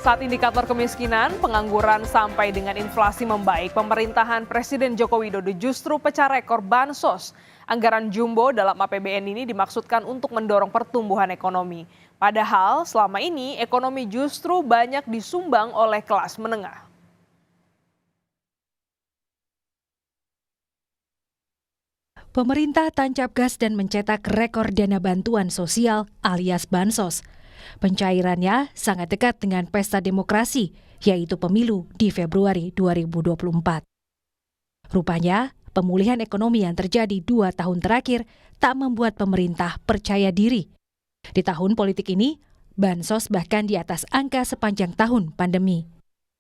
Saat indikator kemiskinan, pengangguran sampai dengan inflasi membaik, pemerintahan Presiden Joko Widodo justru pecah rekor bansos. Anggaran jumbo dalam APBN ini dimaksudkan untuk mendorong pertumbuhan ekonomi. Padahal selama ini ekonomi justru banyak disumbang oleh kelas menengah. Pemerintah tancap gas dan mencetak rekor dana bantuan sosial alias bansos. Pencairannya sangat dekat dengan pesta demokrasi, yaitu pemilu di Februari 2024. Rupanya, pemulihan ekonomi yang terjadi 2 tahun terakhir tak membuat pemerintah percaya diri. Di tahun politik ini, bansos bahkan di atas angka sepanjang tahun pandemi.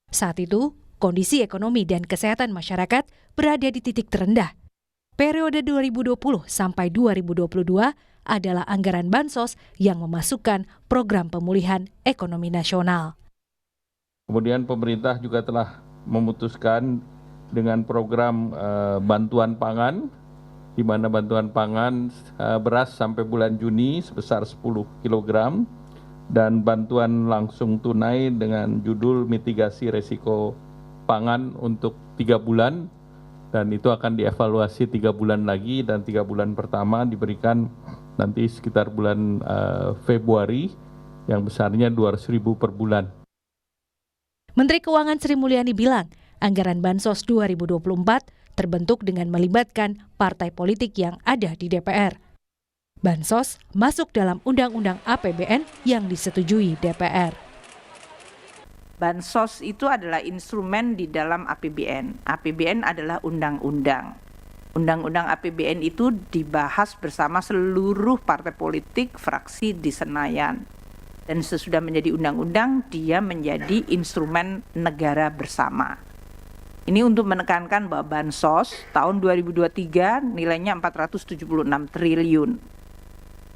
Saat itu, kondisi ekonomi dan kesehatan masyarakat berada di titik terendah. Periode 2020 sampai 2022 adalah anggaran bansos yang memasukkan program pemulihan ekonomi nasional. Kemudian pemerintah juga telah memutuskan dengan program bantuan pangan, di mana bantuan pangan beras sampai bulan Juni sebesar 10 kg, dan bantuan langsung tunai dengan judul mitigasi resiko pangan untuk 3 bulan, dan itu akan dievaluasi 3 bulan lagi, dan 3 bulan pertama diberikan nanti sekitar bulan Februari yang besarnya 200.000 per bulan. Menteri Keuangan Sri Mulyani bilang, anggaran Bansos 2024 terbentuk dengan melibatkan partai politik yang ada di DPR. Bansos masuk dalam Undang-Undang APBN yang disetujui DPR. Bansos itu adalah instrumen di dalam APBN. APBN adalah undang-undang. Undang-undang APBN itu dibahas bersama seluruh partai politik fraksi di Senayan. Dan sesudah menjadi undang-undang, dia menjadi instrumen negara bersama. Ini untuk menekankan bahwa Bansos tahun 2023 nilainya 476 triliun.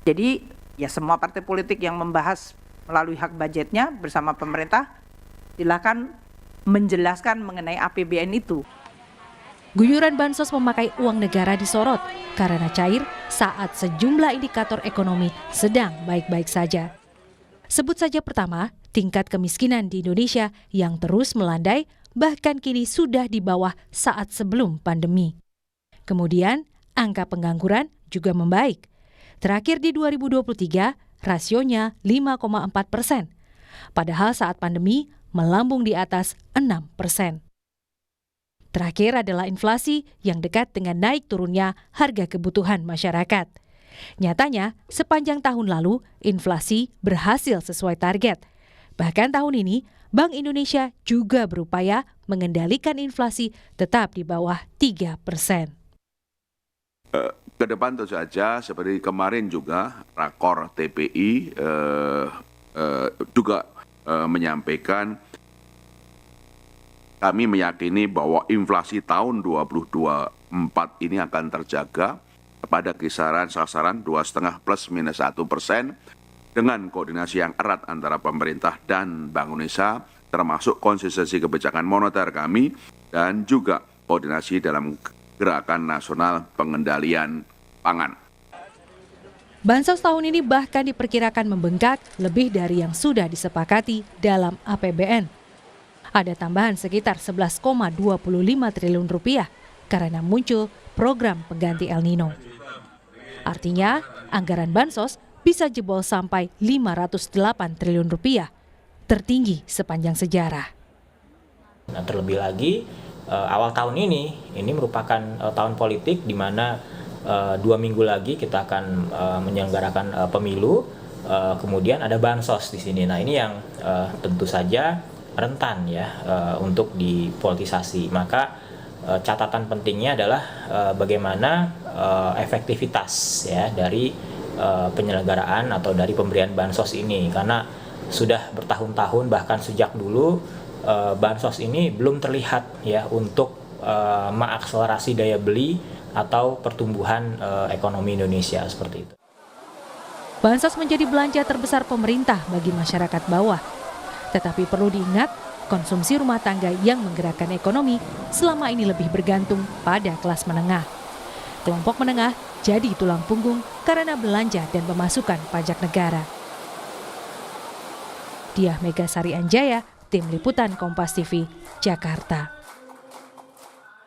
Jadi ya semua partai politik yang membahas melalui hak budgetnya bersama pemerintah, silakan menjelaskan mengenai APBN itu. Guyuran bansos memakai uang negara disorot karena cair saat sejumlah indikator ekonomi sedang baik-baik saja. Sebut saja pertama, tingkat kemiskinan di Indonesia yang terus melandai bahkan kini sudah di bawah saat sebelum pandemi. Kemudian, angka pengangguran juga membaik. Terakhir di 2023, rasionya 5,4%. Padahal saat pandemi melambung di atas 6%. Terakhir adalah inflasi yang dekat dengan naik turunnya harga kebutuhan masyarakat. Nyatanya, sepanjang tahun lalu, inflasi berhasil sesuai target. Bahkan tahun ini, Bank Indonesia juga berupaya mengendalikan inflasi tetap di bawah 3%. Ke depan tentu saja, seperti kemarin juga, Rakor TPI juga menyampaikan kami meyakini bahwa inflasi tahun 2024 ini akan terjaga pada kisaran sasaran 2,5 plus minus 1% dengan koordinasi yang erat antara pemerintah dan Bank Indonesia, termasuk konsistensi kebijakan moneter kami dan juga koordinasi dalam gerakan nasional pengendalian pangan. Bansos tahun ini bahkan diperkirakan membengkak lebih dari yang sudah disepakati dalam APBN. Ada tambahan sekitar 11,25 triliun rupiah karena muncul program pengganti El Nino. Artinya, anggaran bansos bisa jebol sampai 508 triliun rupiah, tertinggi sepanjang sejarah. Nah, terlebih lagi awal tahun ini merupakan tahun politik di mana 2 minggu lagi kita akan menyelenggarakan pemilu, kemudian ada bansos di sini. Nah, ini yang tentu saja rentan ya untuk dipolitisasi. Maka catatan pentingnya adalah bagaimana efektivitas ya dari penyelenggaraan atau dari pemberian bansos ini, karena sudah bertahun-tahun bahkan sejak dulu bansos ini belum terlihat ya untuk mengakselerasi daya beli atau pertumbuhan ekonomi Indonesia seperti itu. Bansos menjadi belanja terbesar pemerintah bagi masyarakat bawah. Tetapi perlu diingat, konsumsi rumah tangga yang menggerakkan ekonomi selama ini lebih bergantung pada kelas menengah. Kelompok menengah jadi tulang punggung karena belanja dan pemasukan pajak negara. Diah Megasari Anjaya, Tim Liputan Kompas TV, Jakarta.